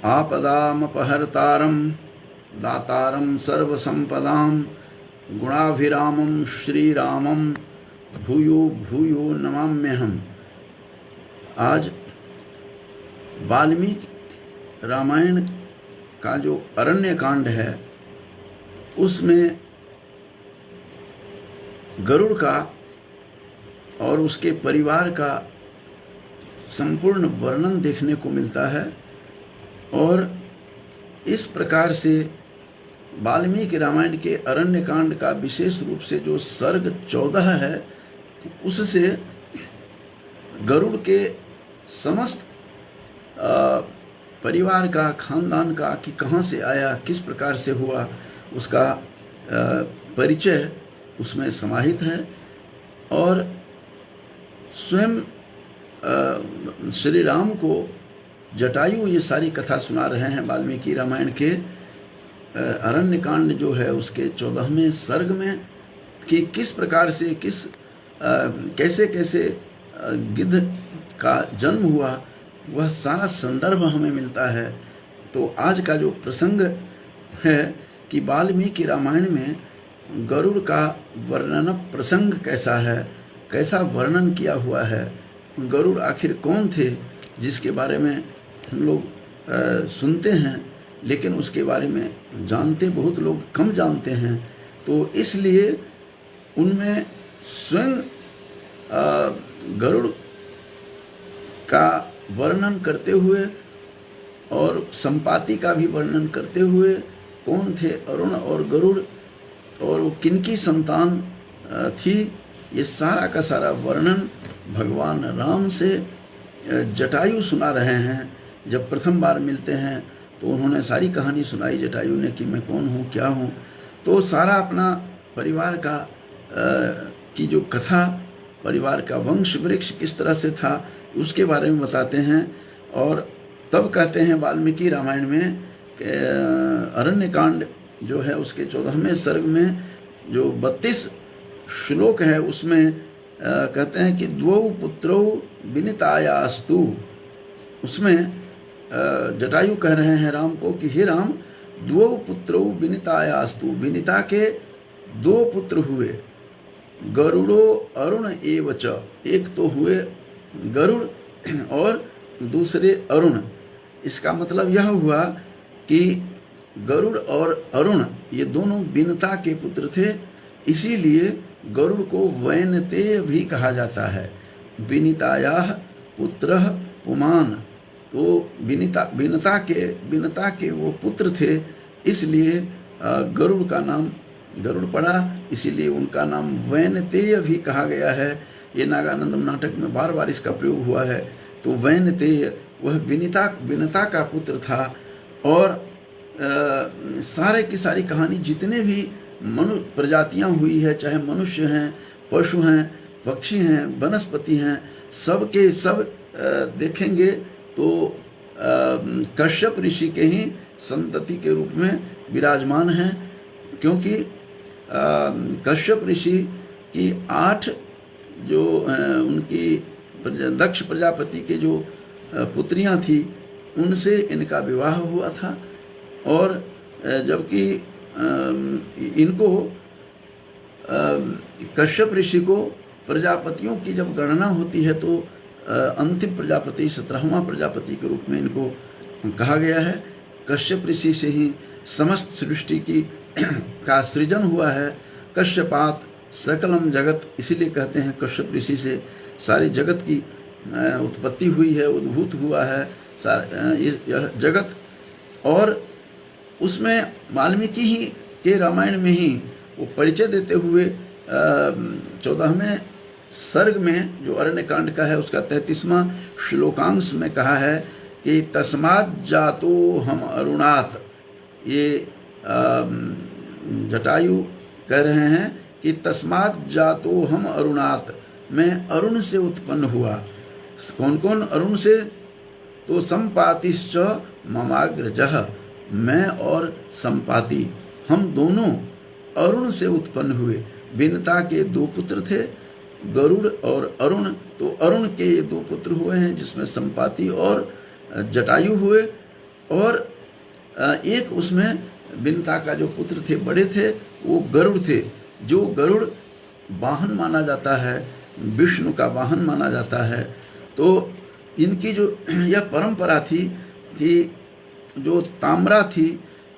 आपदामपहर्तारं दातारं सर्वसंपदां गुणाभिरामं श्रीरामं भूयो भूयो नमाम्यहम्। आज वाल्मीकि रामायण का जो अरण्य कांड है उसमें गरुड़ का और उसके परिवार का संपूर्ण वर्णन देखने को मिलता है। और इस प्रकार से वाल्मीकि रामायण के अरण्य कांड का विशेष रूप से जो सर्ग 14 है उससे गरुड़ के समस्त परिवार का, खानदान का, कि कहाँ से आया, किस प्रकार से हुआ, उसका परिचय उसमें समाहित है। और स्वयं श्री राम को जटायु ये सारी कथा सुना रहे हैं वाल्मीकि रामायण के अरण्य कांड जो है उसके 14वें सर्ग में, कि किस प्रकार से कैसे कैसे गिद्ध का जन्म हुआ, वह सारा संदर्भ हमें मिलता है। तो आज का जो प्रसंग है कि वाल्मीकि रामायण में गरुड़ का वर्णन प्रसंग कैसा है, कैसा वर्णन किया हुआ है, गरुड़ आखिर कौन थे जिसके बारे में हम लोग सुनते हैं लेकिन उसके बारे में जानते बहुत लोग कम जानते हैं। तो इसलिए उनमें स्वयं गरुड़ का वर्णन करते हुए और संपाति का भी वर्णन करते हुए कौन थे अरुण और गरुड़ और वो किनकी संतान थी, ये सारा का सारा वर्णन भगवान राम से जटायु सुना रहे हैं। जब प्रथम बार मिलते हैं तो उन्होंने सारी कहानी सुनाई जटायु ने कि मैं कौन हूँ, क्या हूँ। तो सारा अपना परिवार का की जो कथा, परिवार का वंश वृक्ष किस तरह से था उसके बारे में बताते हैं। और तब कहते हैं वाल्मीकि रामायण में अरण्य कांड जो है उसके 14वें सर्ग में जो 32 श्लोक है उसमें कहते हैं कि द्वौ पुत्रौ विनितायास्तु। उसमें जटायु कह रहे हैं राम को कि हे राम, द्वौ पुत्रौ विनितायास्तु, विनिता के 2 पुत्र हुए, गरुड़ो अरुण एव च, एक तो हुए गरुड़ और दूसरे अरुण। इसका मतलब यह हुआ कि गरुड़ और अरुण ये दोनों विनिता के पुत्र थे, इसीलिए गरुड़ को वैनतेय भी कहा जाता है। विनितायाः पुत्रः पुमान, तो विनिता के वो पुत्र थे, इसलिए गरुड़ का नाम गरुड़ पड़ा, इसीलिए उनका नाम वैनतेय भी कहा गया है। ये नागानंदम नाटक में बार बार इसका प्रयोग हुआ है। तो वैनतेय वह विनिता का पुत्र था। और सारे की सारी कहानी जितने भी प्रजातियां हुई है, चाहे मनुष्य हैं, पशु हैं, पक्षी हैं, वनस्पति हैं, सब के सब देखेंगे तो कश्यप ऋषि के ही संतति के रूप में विराजमान हैं। क्योंकि कश्यप ऋषि की 8 जो उनकी दक्ष प्रजापति के जो पुत्रियां थी उनसे इनका विवाह हुआ था। और जबकि इनको कश्यप ऋषि को प्रजापतियों की जब गणना होती है तो अंतिम प्रजापति 17वां प्रजापति के रूप में इनको कहा गया है। कश्यप ऋषि से ही समस्त सृष्टि की का सृजन हुआ है। कश्यपात सकलम जगत, इसीलिए कहते हैं कश्यप ऋषि से सारी जगत की उत्पत्ति हुई है, उद्भूत हुआ है यह जगत। और उसमें वाल्मीकि ही के रामायण में ही वो परिचय देते हुए 14वें सर्ग में जो अरण्य कांड का है उसका 33वां श्लोकांश में कहा है कि तस्मात् जातो हम अरुणात। ये जटायु कह रहे हैं कि तस्मात् जातो हम अरुणात, मैं अरुण से उत्पन्न हुआ। कौन कौन अरुण से? तो संपातिश्च ममाग्रजः, मैं और संपाति हम दोनों अरुण से उत्पन्न हुए। विनिता के 2 पुत्र थे, गरुड़ और अरुण। तो अरुण के 2 पुत्र हुए हैं जिसमें संपाति और जटायु हुए। और एक उसमें बिनता का जो पुत्र थे, बड़े थे, वो गरुड़ थे, जो गरुड़ वाहन माना जाता है, विष्णु का वाहन माना जाता है। तो इनकी जो यह परंपरा थी कि जो ताम्रा थी,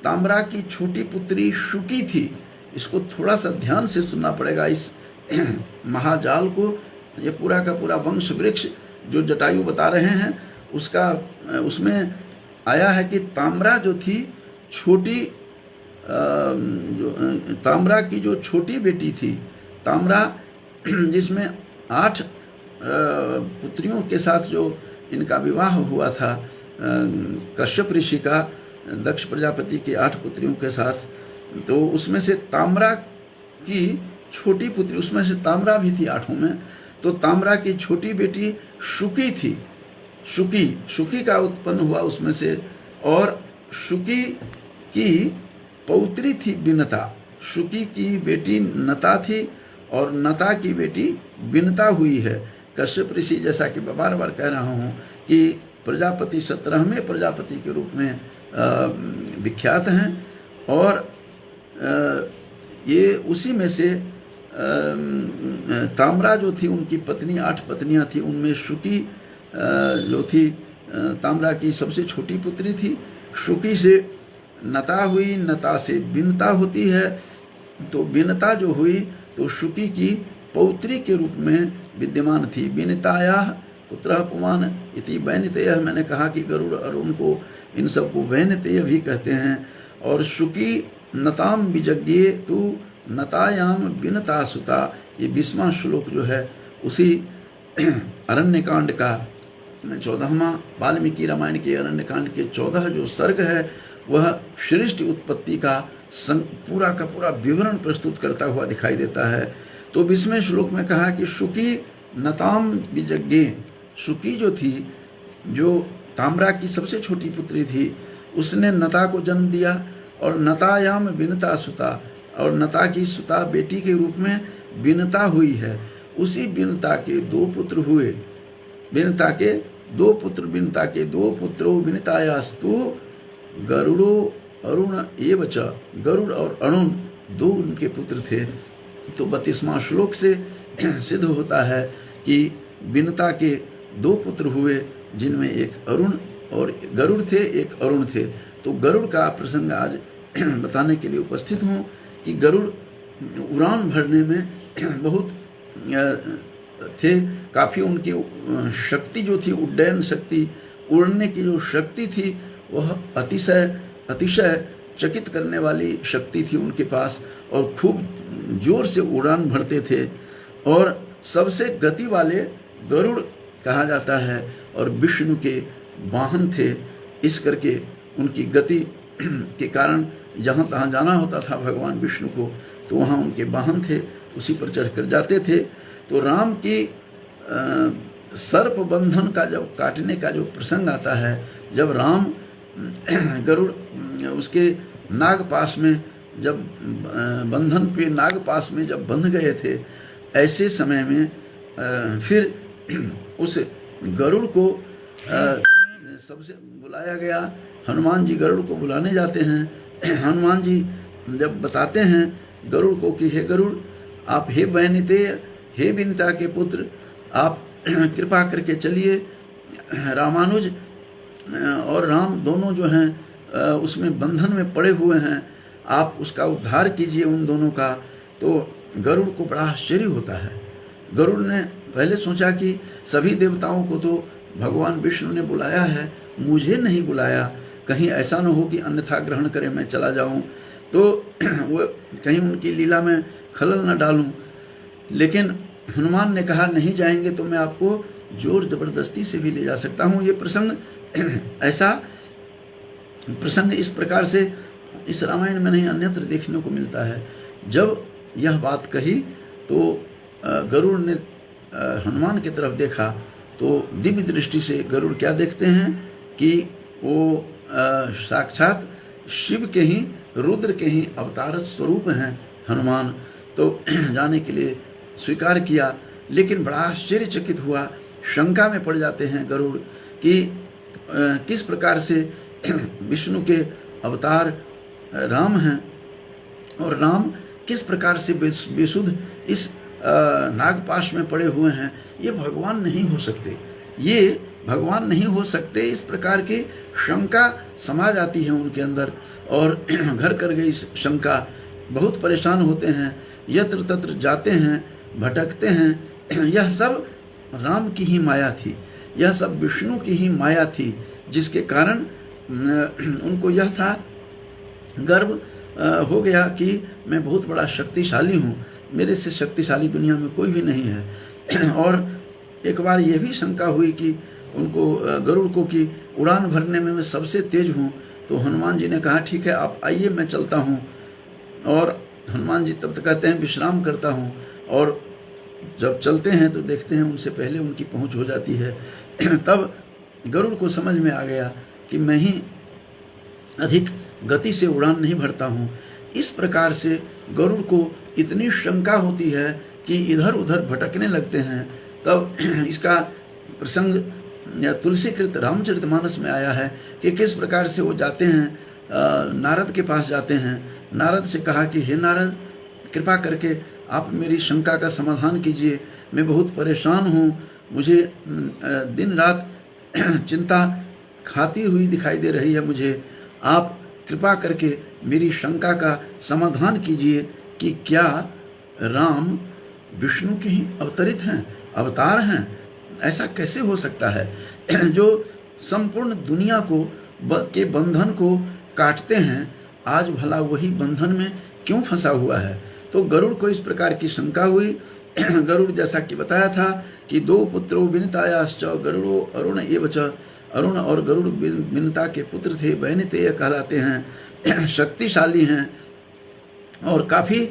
ताम्रा की छोटी पुत्री शुकी थी। इसको थोड़ा सा ध्यान से सुनना पड़ेगा, इस महाजाल को। ये पूरा का पूरा वंश वृक्ष जो जटायु बता रहे हैं उसका उसमें आया है कि ताम्रा जो थी छोटी, जो ताम्रा की जो छोटी बेटी थी, ताम्रा जिसमें 8 पुत्रियों के साथ जो इनका विवाह हुआ था, कश्यप ऋषि का दक्ष प्रजापति की 8 पुत्रियों के साथ, तो उसमें से ताम्रा की छोटी पुत्री, उसमें से ताम्रा भी थी 8 में। तो ताम्रा की छोटी बेटी शुकी थी, शुकी का उत्पन्न हुआ उसमें से। और शुकी की पौत्री थी बिनता। शुकी की बेटी नता थी और नता की बेटी बिनता हुई है। कश्यप ऋषि, जैसा कि मैं बार बार कह रहा हूँ कि प्रजापति 17वें प्रजापति के रूप में विख्यात हैं। और ये उसी में से ताम्रा जो थी, उनकी पत्नी 8 पत्नियां थी, उनमें शुकी जो थी ताम्रा की सबसे छोटी पुत्री थी। शुकी से नता हुई, नता से बिनता होती है। तो बिनता जो हुई तो शुकी की पौत्री के रूप में विद्यमान थी। बिनताया पुत्रः पुमान इति वैनतेय। मैंने कहा कि गरुड़ और उनको इन सबको वैनतेय भी कहते हैं। और शुकी नताम विजज्ञे तु नतायाम बिनता सुता। ये 20वां श्लोक जो है उसी अरण्यकांड का 14वां, वाल्मीकि रामायण के अरण्यकांड के 14 जो सर्ग है वह सृष्टि उत्पत्ति का पूरा का पूरा विवरण प्रस्तुत करता हुआ दिखाई देता है। तो 20वें श्लोक में कहा कि शुकी नताम विजज्ञे। शुकी जो थी, जो ताम्रा की सबसे छोटी पुत्री थी, उसने नता को जन्म दिया। और नतायाम बिनता सुता, और नता की सुता बेटी के रूप में बिनता हुई है। उसी बिनता के 2 पुत्र हुए। बिनता के 2 पुत्र, बिनता के 2 पुत्रों बिनतायास्तु गरुड़ो अरुण एव च। गरुड़ और अरुण 2 उनके पुत्र थे। तो 32वां श्लोक से सिद्ध होता है कि बिनता के 2 पुत्र हुए, जिनमें एक अरुण और गरुड़ थे, एक अरुण थे। तो गरुड़ का प्रसंग आज बताने के लिए उपस्थित हूँ कि गरुड़ उड़ान भरने में बहुत थे। काफ़ी उनकी शक्ति जो थी, उड्डयन शक्ति, उड़ने की जो शक्ति थी, वह अतिशय चकित करने वाली शक्ति थी उनके पास। और खूब जोर से उड़ान भरते थे। और सबसे गति वाले गरुड़ कहा जाता है, और विष्णु के वाहन थे। इस करके उनकी गति के कारण जहाँ तहाँ जाना होता था भगवान विष्णु को, तो वहाँ उनके वाहन थे, उसी पर चढ़कर जाते थे। तो राम की सर्प बंधन का जब काटने का जो प्रसंग आता है, जब राम गरुड़ उसके नागपाश में, जब बंधन पे नागपाश में जब बंध गए थे, ऐसे समय में फिर उस गरुड़ को सबसे बुलाया गया। हनुमान जी गरुड़ को बुलाने जाते हैं। हनुमान जी जब बताते हैं गरुड़ को कि हे गरुड़, आप हे वैनितेय, हे बिनता के पुत्र, आप कृपा करके चलिए। रामानुज और राम दोनों जो हैं उसमें बंधन में पड़े हुए हैं, आप उसका उद्धार कीजिए उन दोनों का। तो गरुड़ को बड़ा आश्चर्य होता है। गरुड़ ने पहले सोचा कि सभी देवताओं को तो भगवान विष्णु ने बुलाया है, मुझे नहीं बुलाया, कहीं ऐसा न हो कि अन्यथा ग्रहण करे मैं चला जाऊं, तो वो कहीं उनकी लीला में खलल न डालूं। लेकिन हनुमान ने कहा नहीं जाएंगे तो मैं आपको जोर जबरदस्ती से भी ले जा सकता हूं। ये प्रसंग ऐसा प्रसंग इस प्रकार से इस रामायण में नहीं अन्यत्र देखने को मिलता है। जब यह बात कही तो गरुड़ ने हनुमान की तरफ देखा, तो दिव्य दृष्टि से गरुड़ क्या देखते हैं कि वो साक्षात शिव के ही, रुद्र के ही अवतार स्वरूप हैं हनुमान। तो जाने के लिए स्वीकार किया, लेकिन बड़ा आश्चर्यचकित हुआ। शंका में पड़ जाते हैं गरुड़ कि किस प्रकार से विष्णु के अवतार राम हैं, और राम किस प्रकार से बेसुध इस नागपाश में पड़े हुए हैं, ये भगवान नहीं हो सकते, ये भगवान नहीं हो सकते। इस प्रकार की शंका समा जाती है उनके अंदर, और घर कर गई शंका, बहुत परेशान होते हैं, यत्र तत्र जाते हैं, भटकते हैं। यह सब राम की ही माया थी, यह सब विष्णु की ही माया थी, जिसके कारण उनको यह था, गर्व हो गया कि मैं बहुत बड़ा शक्तिशाली हूँ, मेरे से शक्तिशाली दुनिया में कोई भी नहीं है। और एक बार ये भी शंका हुई कि उनको गरुड़ को कि उड़ान भरने में मैं सबसे तेज हूँ। तो हनुमान जी ने कहा ठीक है आप आइए, मैं चलता हूँ। और हनुमान जी तब तक कहते हैं विश्राम करता हूँ, और जब चलते हैं तो देखते हैं उनसे पहले उनकी पहुँच हो जाती है। तब गरुड़ को समझ में आ गया कि मैं ही अधिक गति से उड़ान नहीं भरता हूँ। इस प्रकार से गरुड़ को इतनी शंका होती है कि इधर उधर भटकने लगते हैं। तब इसका प्रसंग तुलसीकृत रामचरितमानस में आया है कि किस प्रकार से वो जाते हैं, नारद के पास जाते हैं। नारद से कहा कि हे नारद, कृपा करके आप मेरी शंका का समाधान कीजिए, मैं बहुत परेशान हूँ, मुझे दिन रात चिंता खाती हुई दिखाई दे रही है मुझे, आप कृपा करके मेरी शंका का समाधान कीजिए कि क्या राम विष्णु के ही अवतरित हैं, अवतार हैं? ऐसा कैसे हो सकता है जो संपूर्ण दुनिया को के बंधन को काटते हैं, आज भला वही बंधन में क्यों फंसा हुआ है? तो गरुड़ को इस प्रकार की शंका हुई। गरुड़ जैसा कि बताया था कि दो पुत्रों विनितायाश्च गरुड़ो अरुण एव च, अरुण और गरुड़ विनिता के पुत्र थे, वैनितेय कहलाते हैं, शक्तिशाली हैं, और काफी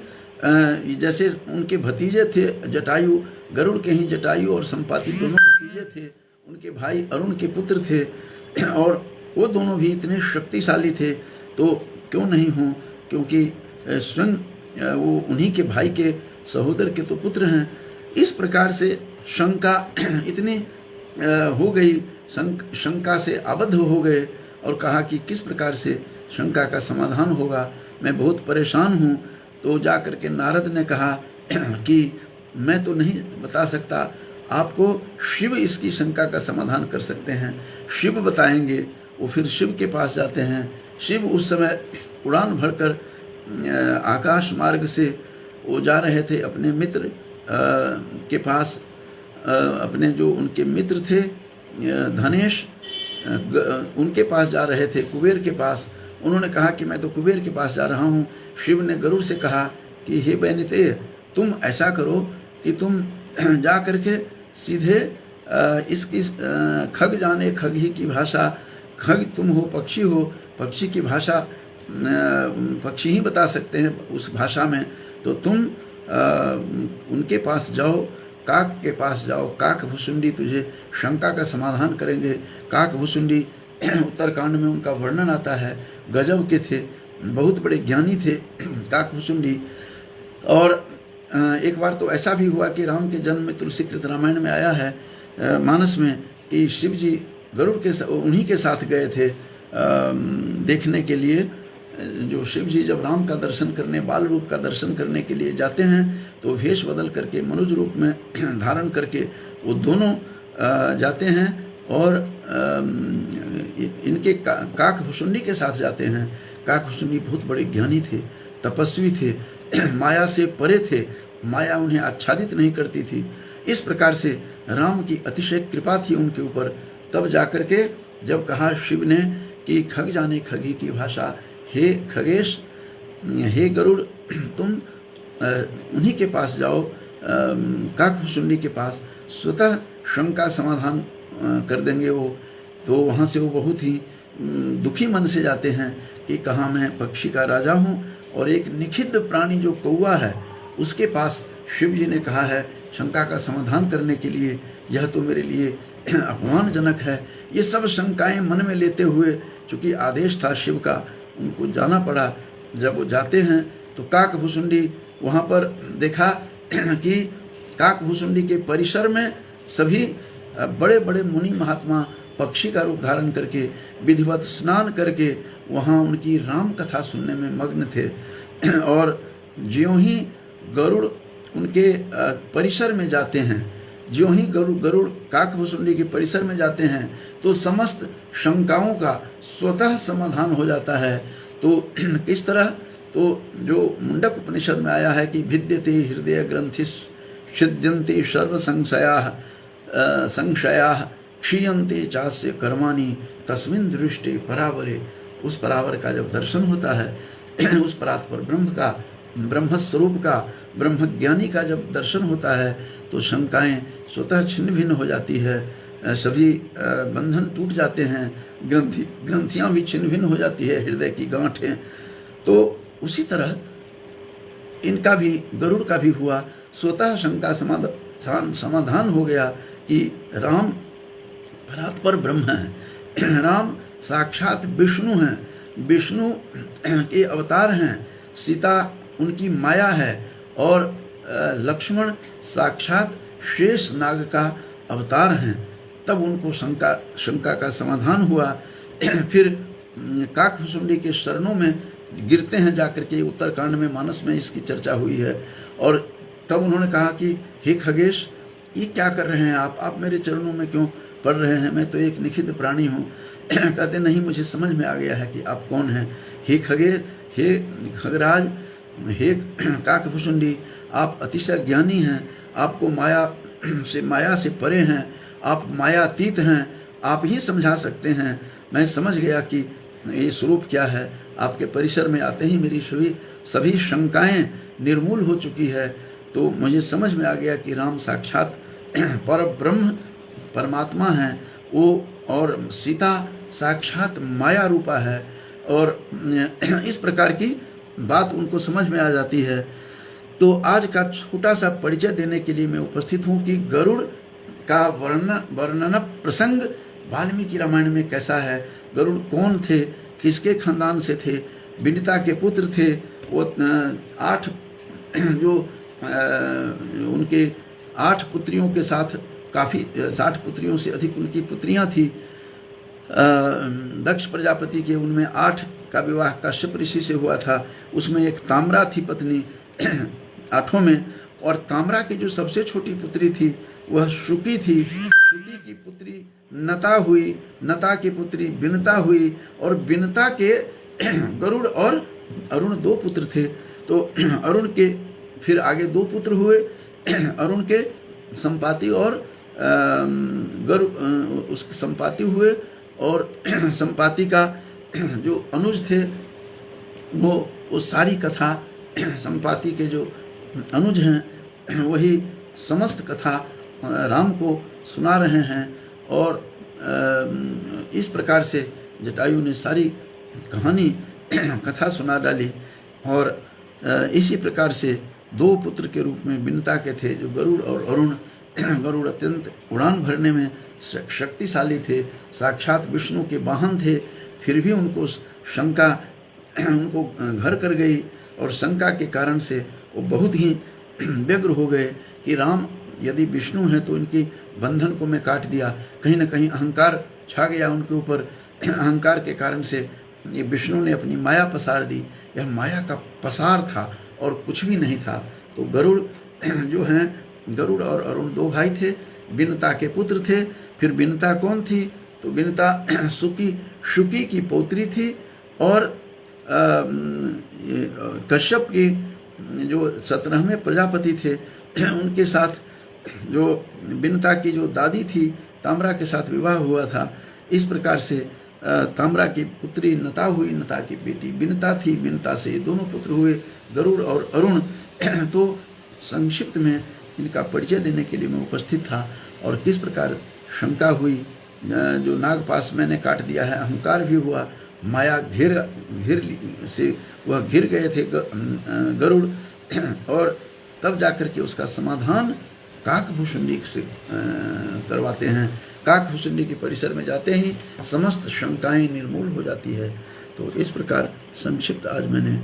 जैसे उनके भतीजे थे जटायु, गरुड़ के ही जटायु और संपाति दोनों भतीजे थे, उनके भाई अरुण के पुत्र थे, और वो दोनों भी इतने शक्तिशाली थे। तो क्यों नहीं हो, क्योंकि स्वयं वो उन्हीं के भाई के सहोदर के तो पुत्र हैं। इस प्रकार से शंका इतनी हो गई, शंका से आबद्ध हो गए, और कहा कि किस प्रकार से शंका का समाधान होगा, मैं बहुत परेशान हूँ। तो जाकर के नारद ने कहा कि मैं तो नहीं बता सकता, आपको शिव इसकी शंका का समाधान कर सकते हैं, शिव बताएंगे। वो फिर शिव के पास जाते हैं। शिव उस समय उड़ान भरकर आकाश मार्ग से वो जा रहे थे अपने मित्र के पास, अपने जो उनके मित्र थे धनेश, उनके पास जा रहे थे, कुबेर के पास। उन्होंने कहा कि मैं तो कुबेर के पास जा रहा हूँ। शिव ने गरुड़ से कहा कि हे वैनितेय, तुम ऐसा करो कि तुम जा करके सीधे इसकी खग जाने खग ही की भाषा, खग तुम हो, पक्षी हो, पक्षी की भाषा पक्षी ही बता सकते हैं उस भाषा में, तो तुम उनके पास जाओ, काक के पास जाओ, काक भुसुंडी तुझे शंका का समाधान करेंगे। काक भुसुंडी उत्तरकांड में उनका वर्णन आता है, गजब के थे, बहुत बड़े ज्ञानी थे काक भुसुंडी। और एक बार तो ऐसा भी हुआ कि राम के जन्म में तुलसीकृत रामायण में आया है मानस में कि शिव जी गरुड़ के उन्हीं के साथ गए थे देखने के लिए। जो शिव जी जब राम का दर्शन करने, बाल रूप का दर्शन करने के लिए जाते हैं तो वेश बदल करके मनुज रूप में धारण करके वो दोनों जाते हैं, और इनके काक भुसुंडी के साथ जाते हैं। काक भुसुंडी बहुत बड़े ज्ञानी थे, तपस्वी थे, माया से परे थे, माया उन्हें आच्छादित नहीं करती थी। इस प्रकार से राम की अतिशय कृपा थी उनके ऊपर। तब जाकर के जब कहा शिव ने कि खग जाने खगी की भाषा, हे खगेश, हे गरुड़, तुम उन्हीं के पास जाओ, काकभुसुंडी के पास, स्वतः शंका समाधान कर देंगे वो। तो वहाँ से वो बहुत ही दुखी मन से जाते हैं कि कहाँ मैं पक्षी का राजा हूँ, और एक निखिद्ध प्राणी जो कौवा है उसके पास शिव जी ने कहा है शंका का समाधान करने के लिए, यह तो मेरे लिए अपमानजनक है। ये सब शंकाएं मन में लेते हुए, चूंकि आदेश था शिव का, उनको जाना पड़ा। जब वो जाते हैं तो काकभुसुंडी वहाँ पर देखा कि काकभुसुंडी के परिसर में सभी बड़े बड़े मुनि महात्मा पक्षी का रूप धारण करके विधिवत स्नान करके वहाँ उनकी राम कथा सुनने में मग्न थे। और ज्यों ही गरुड़ उनके परिसर में जाते हैं, ज्यों ही गरुड़ काकभुसुंडी के परिसर में जाते हैं तो समस्त शंकाओं का स्वतः समाधान हो जाता है। तो इस तरह तो जो मुंडक उपनिषद में आया है कि भिद्यते हृदय ग्रंथि छिद्यन्ते सर्व संशया क्षीयन्ते चास्य कर्माणि तस्मिन् दृष्टि परावरे। उस परावर का जब दर्शन होता है, उस परात्पर ब्रह्म का, ब्रह्म स्वरूप का, ब्रह्मज्ञानी का जब दर्शन होता है तो शंकाएं स्वतः छिन्न भिन्न हो जाती है, सभी बंधन टूट जाते हैं, ग्रंथियां भी छिन्न भिन्न हो जाती है, हृदय की गांठें। तो उसी तरह इनका भी, गरुड़ का भी हुआ, स्वतः शंका समाधान हो गया कि राम परात्पर ब्रह्म है, राम साक्षात विष्णु हैं, विष्णु के अवतार हैं, सीता उनकी माया है और लक्ष्मण साक्षात शेष नाग का अवतार हैं। तब उनको शंका का समाधान हुआ। फिर काकभुसुंडी के शरणों में गिरते हैं जाकर के, उत्तरकांड में, मानस में इसकी चर्चा हुई है। और तब उन्होंने कहा कि हे खगेश, ये क्या कर रहे हैं आप मेरे चरणों में क्यों पड़ रहे हैं? मैं तो एक निखित प्राणी हूँ। कहते नहीं, मुझे समझ में आ गया है कि आप कौन हैं। हे खगेश, हे खगराज, हे काकभुसुंडी, आप अतिशय ज्ञानी हैं, आपको माया से परे हैं, आप मायातीत हैं, आप ही समझा सकते हैं। मैं समझ गया कि ये स्वरूप क्या है। आपके परिसर में आते ही मेरी सभी शंकाएं निर्मूल हो चुकी है। तो मुझे समझ में आ गया कि राम साक्षात पर ब्रह्म परमात्मा है वो, और सीता साक्षात माया रूपा है। और इस प्रकार की बात उनको समझ में आ जाती है। तो आज का छोटा सा परिचय देने के लिए मैं उपस्थित हूँ कि गरुड़ का वर्णन प्रसंग वाल्मीकि रामायण में कैसा है, गरुड़ कौन थे, किसके खानदान से थे, विनिता के पुत्र थे। वो 8 जो उनके 8 पुत्रियों के साथ, काफ़ी 60 पुत्रियों से अधिक उनकी पुत्रियां थी। दक्ष प्रजापति के उनमें 8 का विवाह कश्यप ऋषि से हुआ था। उसमें एक ताम्रा थी पत्नी 8 में, और ताम्रा की जो सबसे छोटी पुत्री थी वह शुकी थी। शुकी की पुत्री नता हुई, नता की पुत्री बिनता हुई, और बिनता के गरुड़ और अरुण 2 पुत्र थे। तो अरुण के फिर आगे 2 पुत्र हुए, अरुण के संपाति और उसके संपाति हुए, और संपाति का जो अनुज थे वो सारी कथा, संपाति के जो अनुज हैं वही समस्त कथा राम को सुना रहे हैं। और इस प्रकार से जटायु ने सारी कहानी कथा सुना डाली। और इसी प्रकार से 2 पुत्र के रूप में बिनता के थे जो गरुड़ और अरुण। गरुड़ अत्यंत उड़ान भरने में शक्तिशाली थे, साक्षात विष्णु के वाहन थे, फिर भी उनको शंका उनको घर कर गई, और शंका के कारण से वो बहुत ही व्यग्र हो गए कि राम यदि विष्णु हैं तो इनकी बंधन को मैं काट दिया। कहीं न कहीं अहंकार छा गया उनके ऊपर। अहंकार के कारण से ये विष्णु ने अपनी माया पसार दी। यह माया का पसार था और कुछ भी नहीं था। तो गरुड़ जो हैं, गरुड़ और अरुण 2 भाई थे, बिनता के पुत्र थे। फिर बिनता कौन थी? तो बिनता शुकी की पौत्री थी, और कश्यप की जो 17वें प्रजापति थे उनके साथ जो बिनता की जो दादी थी ताम्रा के साथ विवाह हुआ था। इस प्रकार से ताम्रा की पुत्री नता हुई, नता की बेटी बिनता थी, बिनता से दोनों पुत्र हुए, गरुड़ और अरुण। तो संक्षिप्त में इनका परिचय देने के लिए मैं उपस्थित था। और किस प्रकार शंका हुई, जो नागपाश मैंने काट दिया है, अहंकार भी हुआ, माया घेर से वह घिर गए थे गरुड़, और तब जाकर के उसका समाधान काकभुसुंडी से करवाते हैं। काकभुसुंडी के परिसर में जाते ही समस्त शंकाएं निर्मूल हो जाती है। तो इस प्रकार संक्षिप्त आज मैंने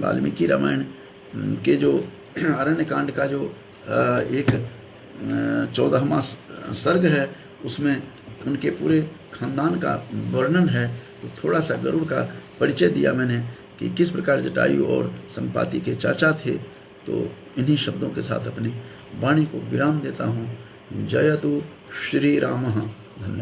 वाल्मीकि रामायण के जो अरण्य कांड का जो एक 14वां सर्ग है उसमें उनके पूरे खानदान का वर्णन है। तो थोड़ा सा गरुड़ का परिचय दिया मैंने कि किस प्रकार जटायु और संपाति के चाचा थे। तो इन्हीं शब्दों के साथ अपनी वाणी को विराम देता हूँ। जयतु श्री राम। धन्यवाद।